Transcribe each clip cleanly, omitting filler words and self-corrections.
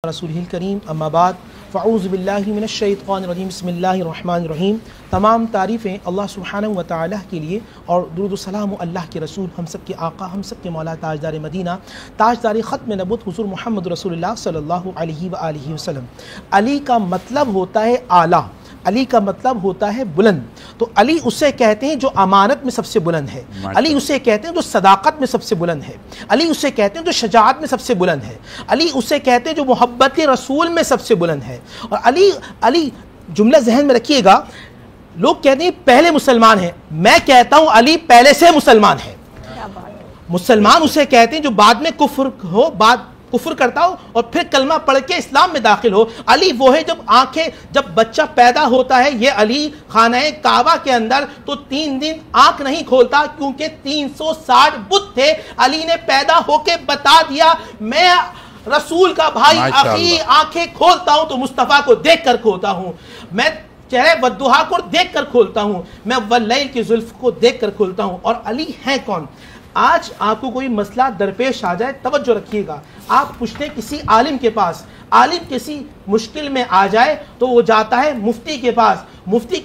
رسولہ الکریم اما بعد فاعوذ باللہ من الشیطان الرجیم بسم اللہ الرحمن الرحیم۔ تمام تعریفیں اللہ سبحانہ و تعالیٰ کے لیے اور درود و سلام اللہ کے رسول ہم سب کے آقا ہم سب کے مولا تاجدار مدینہ تاجدار ختم نبوت حضور محمد رسول اللہ صلی اللہ علیہ وآلہ وسلم۔ علی کا مطلب ہوتا ہے اعلیٰ، علی کا مطلب ہوتا ہے بلند۔ تو علی اسے کہتے ہیں جو امانت میں سب سے بلند ہے، علی اسے کہتے ہیں جو صداقت میں سب سے بلند ہے، علی اسے کہتے ہیں جو شجاعت میں سب سے بلند ہے، علی اسے کہتے ہیں جو محبت رسول میں سب سے بلند ہے۔ اور علی جملہ ذہن میں رکھیے گا، لوگ کہتے ہیں پہلے مسلمان ہیں، میں کہتا ہوں علی پہلے سے مسلمان ہے۔ مسلمان اسے کہتے ہیں جو بعد میں کفر کرتا ہو اور پھر کلمہ پڑھ کے اسلام میں داخل ہو۔ علی وہ ہے جب بچہ پیدا ہوتا ہے، یہ علی خانہ کعبہ کے اندر تو 3 دن آنکھ نہیں کھولتا کیونکہ 360 بت تھے۔ علی نے پیدا ہو کے بتا دیا میں رسول کا بھائی اخی آنکھیں کھولتا ہوں تو مصطفیٰ کو دیکھ کر کھولتا ہوں، میں چہرے والضحیٰ کو دیکھ کر کھولتا ہوں، میں واللیل کی زلف کو دیکھ کر کھولتا ہوں۔ اور علی ہے کون؟ آج آپ کو کوئی مسئلہ درپیش آ جائے، توجہ رکھیے گا، آپ پوچھتے ہیں کسی عالم کے پاس، عالم کسی مشکل میں آ جائے تو وہ جاتا ہے مفتی کے پاس، مفتی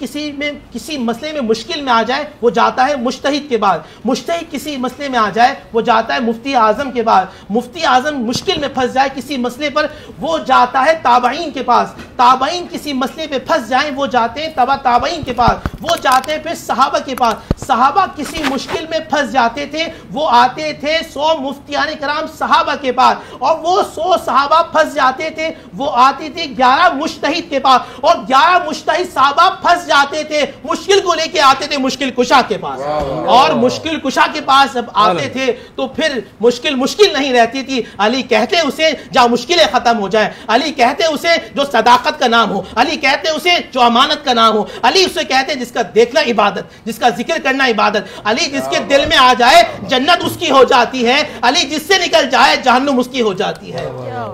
کسی مسئلے میں مشکل میں آ جائے وہ جاتا ہے مجتہد کے بعد، مجتہد کسی مسئلے میں آ جائے وہ جاتا ہے مفتی اعظم کے بعد، مفتی اعظم مشکل میں پھنس جائے کسی مسئلے پر وہ جاتا ہے تابعین کے پاس، تابعین کسی مسئلے پہ پھنس جائیں وہ جاتے ہیں تابعین کے پاس، وہ جاتے ہیں پھر صحابہ کے پاس، صحابہ کسی مشکل میں پھنس جاتے تھے وہ آتے تھے 100 مفتیان کرام صحابہ کے پاس، اور وہ 100 صحابہ پھنس جاتے تھے وہ آتے تھے 11 مجتہد کے پاس، اور 11 مجتہد صحابہ پھنس جاتے تھے مشکل کو لے کے آتے تھے مشکل کشا کے پاس، اور مشکل کشا کے پاس جب آتے تھے تو پھر مشکل نہیں رہتی تھی۔ علی کہتے اسے جہاں مشکلیں ختم ہو جائیں، علی کہتے اسے جو صداقت کا نام ہو، علی کہتے اسے جو امانت کا نام ہو، علی اسے کہتے جس کا دیکھنا عبادت، جس کا ذکر کرنا عبادت، علی جس کے دل میں آ جائے جنت اس کی ہو جاتی ہے، علی جس سے نکل جائے جہنم اس کی ہو جاتی ہے۔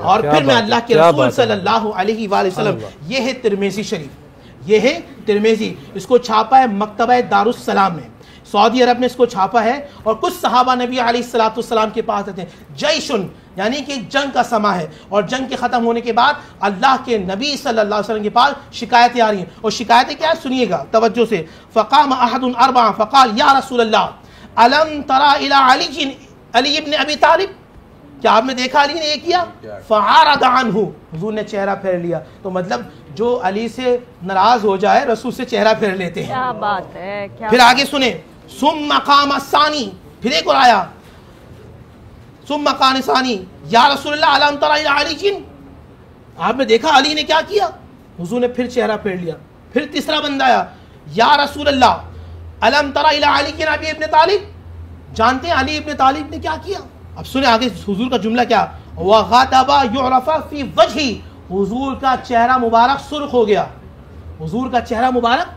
اور پھر میں اللہ کے رسول صلی اللہ علیہ وآلہ وسلم، یہ ہے ترمذی شریف، یہ ہے ترمذی، اس کو چھاپا ہے مکتبہ دارالسلام میں، سعودی عرب میں اس کو چھاپا ہے، اور کچھ صحابہ نبی علیہ السلام کے پاس آتے ہیں، جیشن یعنی کہ جنگ کا سما ہے، اور جنگ کے ختم ہونے کے بعد اللہ کے نبی صلی اللہ علیہ وسلم کے پاس شکایتیں آ رہی ہیں، اور شکایتیں کیا ہے سنیے گا توجہ سے۔ فقام احد اربعہ فقال یا رسول اللہ الم ترى الى علی ابن ابی طالب، کیا آپ نے دیکھا علی نے یہ کیا؟ فعارض عنہ، حضور نے چہرہ پھیر لیا۔ تو مطلب جو علی سے ناراض ہو جائے رسول سے چہرہ پھیر لیتے ہیں۔ کیا بات ہے، پھر آگے سنیں، ثم قام الثانی، پھر ایک اور آیا، ثم قام الثانی یا رسول اللہ الم ترى الى علی، آپ نے دیکھا علی نے کیا کیا؟ حضور نے پھر چہرہ پھیر لیا۔ پھر تیسرا بندہ آیا، یا رسول اللہ الم ترى الى علی ابی ابن طالب، جانتے ہیں علی ابن طالب نے کیا کیا؟ اب سنیں آگے حضور کا جملہ کیا، وَغَضَبَ يُعْرَفَ فِي وَجْهِ، حضور کا چہرہ مبارک سرخ ہو گیا، حضور کا چہرہ مبارک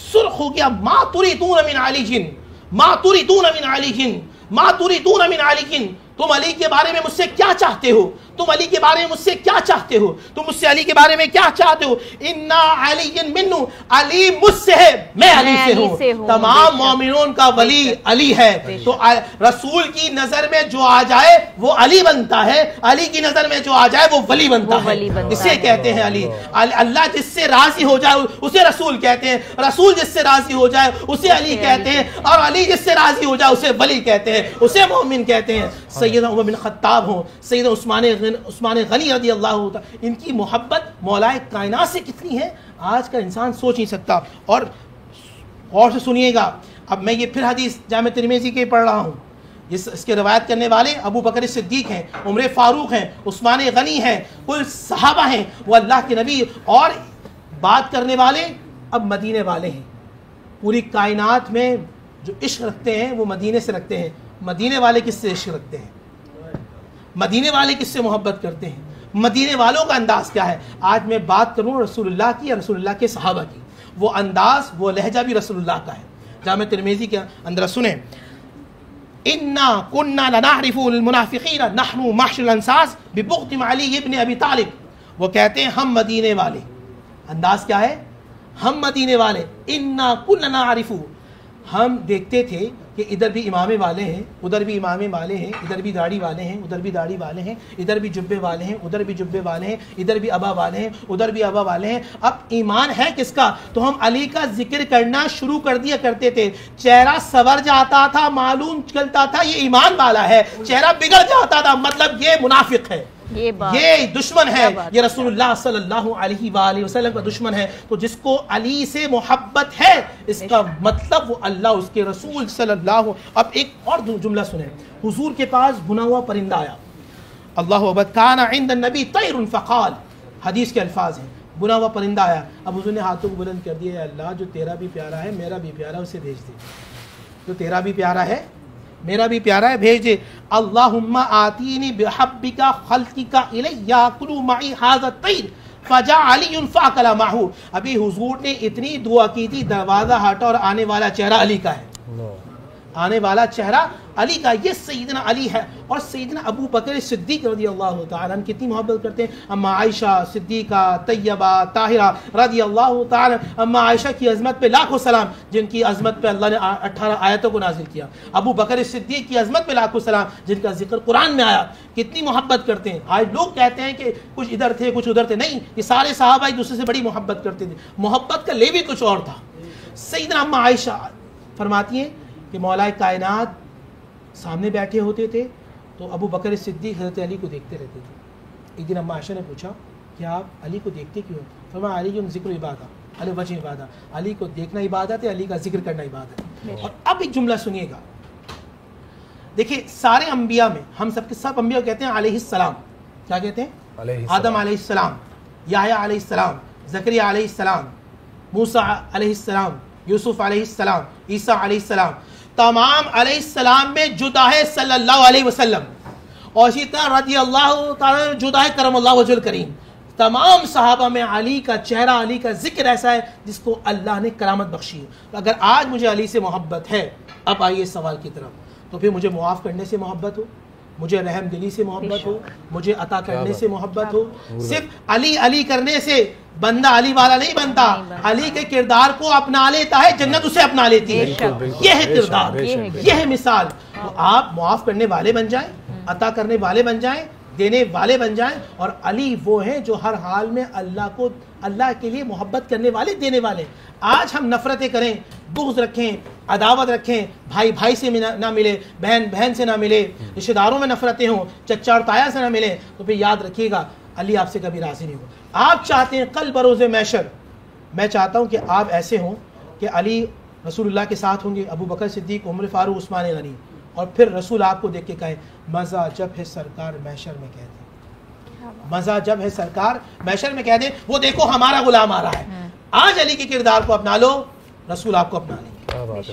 سرخ ہو گیا۔ مَا تُرِيدُونَ مِنْ عَلِيٍّ مَا تُرِيدُونَ مِنْ عَلِيٍّ مَا تُرِيدُونَ مِنْ عَلِيٍّ، تم علی کے بارے میں مجھ سے کیا چاہتے ہو؟ تم علی کے بارے میں مجھ سے کیا چاہتے ہو؟ تم مجھ سے علی کے بارے میں کیا چاہتے ہو؟ اِنَّا عَلِيٍّ مِنُّ، علی مجھ سے ہے، میں علی سے ہوں۔ تمام مومنون کا ولی علی ہے، تو رسول کی نظر میں جو آ جائے وہ علی بنتا ہے، علی کی نظر میں جو آ جائے وہ ولی بنتا ہے، اسے کہتے ہیں علی۔ اللہ جس سے راضی ہو جائے اسے رسول کہتے ہیں، رسول جس سے راضی ہو جائے اسے علی کہتے ہیں، اور علی جس سے راضی ہو جائے اسے ولی کہتے ہیں، اسے مومن کہتے ہیں۔ سیدنا عمر بن خطاب ہوں، سیدنا عثمان غنی رضی اللہ عنہ، ان کی محبت مولا کائنات سے کتنی ہے آج کا انسان سوچ نہیں سکتا۔ اور غور سے سنیے گا، اب میں یہ پھر حدیث جامع ترمذی کے پڑھ رہا ہوں، اس کے روایت کرنے والے ابو بکر صدیق ہیں، عمر فاروق ہیں، عثمان غنی ہیں، کل صحابہ ہیں، وہ اللہ کے نبی، اور بات کرنے والے اب مدینے والے ہیں۔ پوری کائنات میں جو عشق رکھتے ہیں وہ مدینے سے رکھتے ہیں۔ مدینے والے کس سے عشق رکھتے ہیں؟ مدینے والے کس سے محبت کرتے ہیں؟ مدینے والوں کا انداز کیا ہے؟ آج میں بات کروں رسول اللہ کی یا رسول اللہ کے صحابہ کی، وہ انداز وہ لہجہ بھی رسول اللہ کا ہے۔ جامع ترمذی کے اندر سنیں، انا كنا لنعرف المنافقین نحن معشر الانصار ببغض علی ابن ابی طالب، وہ کہتے ہیں ہم مدینے والے، انداز کیا ہے؟ ہم مدینے والے، انا كنا نعرف، ہم دیکھتے تھے کہ ادھر بھی امامے والے ہیں، ادھر بھی امامے والے ہیں، ادھر بھی داڑھی والے ہیں، ادھر بھی داڑھی والے ہیں، ادھر بھی جبے والے ہیں، ادھر بھی جبے والے ہیں، ادھر بھی ابا والے ہیں، ادھر بھی ابا والے ہیں. اب ایمان ہے کس کا؟ تو ہم علی کا ذکر کرنا شروع کر دیا کرتے تھے. چہرہ سور جاتا تھا، معلوم چلتا تھا یہ ایمان والا ہے. چہرہ بگڑ جاتا تھا، مطلب یہ منافق ہے، یہ دشمن ہے، یہ رسول اللہ صلی اللہ علیہ وآلہ وسلم کا دشمن ہے. تو جس کو علی سے محبت ہے اس کا مطلب وہ اللہ اس کے رسول صلی اللہ. اب ایک اور جملہ سنیں. حضور کے پاس بنا ہوا پرندہ آیا. اللہ اکبر. کان عند النبی طیر فقال، حدیث کے الفاظ ہیں، بنا ہوا پرندہ آیا. اب حضور نے ہاتھوں کو بلند کر دیا، اللہ جو تیرا بھی پیارا ہے میرا بھی پیارا ہے اسے بھیج دے، جو تیرا بھی پیارا ہے میرا بھی پیارا ہے بھیج دے. اللہم آتینی بحبک خلقک الی یاکلوا معی ھذا الطیر فجاء علی فاکل معہ. ابھی حضور نے اتنی دعا کی تھی، دروازہ ہٹا اور آنے والا چہرہ علی کا ہے، آنے والا چہرہ علی کا. یہ سیدنا علی ہے. اور سیدنا ابو بکر صدیق رضی اللہ تعالیٰ عنہ کتنی محبت کرتے ہیں. اما عائشہ صدیقہ طیبہ طاہرہ رضی اللہ تعالیٰ. اما عائشہ کی عظمت پہ لاکھوں سلام، جن کی عظمت پہ اللہ نے 18 آیتوں کو نازل کیا. ابو بکر صدیق کی عظمت پہ لاکھوں سلام، جن کا ذکر قرآن میں آیا. کتنی محبت کرتے ہیں. آج لوگ کہتے ہیں کہ کچھ ادھر تھے کچھ ادھر تھے. نہیں، یہ سارے صحابہ ایک دوسرے سے بڑی محبت کرتے تھے. محبت کا لیول کچھ اور تھا. سیدنا اما عائشہ فرماتی ہیں کہ مولا کائنات سامنے بیٹھے ہوتے تھے تو ابو بکر صدیق حضرت علی کو دیکھتے رہتے تھے. ایک دن اما عائشہ نے پوچھا کہ آپ علی کو دیکھتے کیوں؟ فرمایا علی کی ذکر عبادت، علی وجہ عبادت. علی کو دیکھنا عبادت ہے، علی کا ذکر کرنا عبادت ہے. اور اب ایک جملہ سنیے گا. دیکھیں سارے انبیاء میں ہم سب کے سب انبیاء کہتے ہیں علیہ السلام. کیا کہتے ہیں؟ آدم علیہ السلام، یحییٰ علیہ السلام، زکریا علیہ السلام، موسیٰ علیہ السلام، یوسف علیہ السلام، عیسیٰ علیہ السلام. تمام علیہ السلام میں جدا ہے صلی اللہ علیہ وسلم، اور اسی طرح رضی اللہ تعالیٰ جدا ہے کرم اللہ وجہ الکریم. تمام صحابہ میں علی کا چہرہ، علی کا ذکر ایسا ہے جس کو اللہ نے کرامت بخشی ہے. اگر آج مجھے علی سے محبت ہے، اب آئیے سوال کی طرف، تو پھر مجھے معاف کرنے سے محبت ہو، مجھے رحم دلی سے محبت ہو، مجھے عطا کرنے سے محبت ہو. صرف علی علی کرنے سے بندہ علی والا نہیں بنتا. علی کے کردار کو اپنا لیتا ہے، جنت اسے اپنا لیتی ہے. یہ ہے کردار، یہ ہے مثال. تو آپ معاف کرنے والے بن جائیں، عطا کرنے والے بن جائیں، دینے والے بن جائیں. اور علی وہ ہیں جو ہر حال میں اللہ کے لیے محبت کرنے والے، دینے والے. آج ہم نفرتیں کریں، بغض رکھیں، عداوت رکھیں، بھائی بھائی سے نہ ملے، بہن بہن سے نہ ملے، رشتہ داروں میں نفرتیں ہوں، چچا اور تایا سے نہ ملے، تو پھر یاد رکھیے گا علی آپ سے کبھی راضی نہیں ہو. آپ چاہتے ہیں کل بروز محشر، میں چاہتا ہوں کہ آپ ایسے ہوں کہ علی رسول اللہ کے ساتھ ہوں گے، ابو بکر صدیق، عمر فاروق، عثمان غنی، اور پھر رسول آپ کو دیکھ کے کہیں مزہ جب ہے سرکار محشر میں کہہ دیں، مزہ جب ہے سرکار محشر میں کہہ دیں وہ دیکھو ہمارا غلام آ رہا ہے. آج علی کے کردار کو اپنا لو، رسول آپ کو اپنا لیں گے.